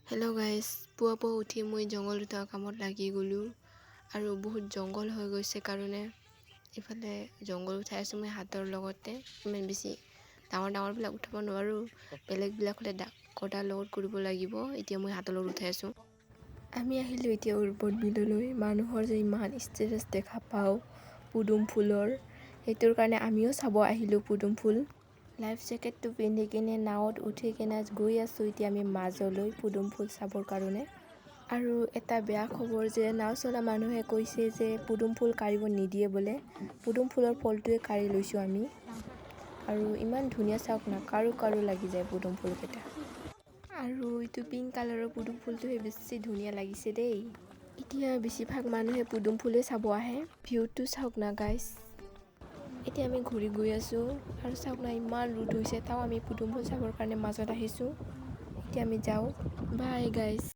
Hello' guys, পুৱা উঠি মই জংঘল দুটা কামত লাগি গ'লোঁ আৰু বহুত জংঘল হৈ গৈছে কাৰণে ইফালে জংঘল উঠাই আছোঁ মই হাতৰ লগতে। ইমান বেছি ডাঙৰবিলাক উঠাব নোৱাৰোঁ, বেলেগবিলাক হ'লে কটাৰ লগত কৰিব লাগিব। এতিয়া মই হাতৰ লগত উঠাই আছোঁ। আমি আহিলোঁ এতিয়া উৰ্পদ বিললৈ। মানুহৰ যে ইমান ষ্টেটাছ দেখা পাওঁ পদুম ফুলৰ, সেইটোৰ কাৰণে আমিও চাব আহিলোঁ পদুম ফুল। লাইফ জেকেটটো পিন্ধি কিনে নাৱত উঠি কিনে গৈ আছোঁ এতিয়া আমি মাজলৈ পদুম ফুল চাবৰ কাৰণে। আৰু এটা বেয়া খবৰ যে নাও চলা মানুহে কৈছে যে পদুম ফুল কাঢ়িব নিদিয়ে বোলে। পদুম ফুলৰ ফলটোৱে কাঢ়ি লৈছোঁ আমি। আৰু ইমান ধুনীয়া চাওক না, কাৰো লাগি যায় পদুম ফুলকেইটা। আৰু এইটো পিংক কালাৰৰ পদুম ফুলটোহে বেছি ধুনীয়া লাগিছে দেই। এতিয়া বেছিভাগ মানুহে পদুম ফুলে চাব আহে। ভিউটো চাওক না গাইজ। এতিয়া আমি ঘূৰি গৈ আছোঁ আৰু চাওক না ইমান ৰ'দ হৈছে, তাও আমি পদুম ফুল চাবৰ কাৰণে মাজত আহিছোঁ। এতিয়া আমি যাওঁ। বাই গাইজ।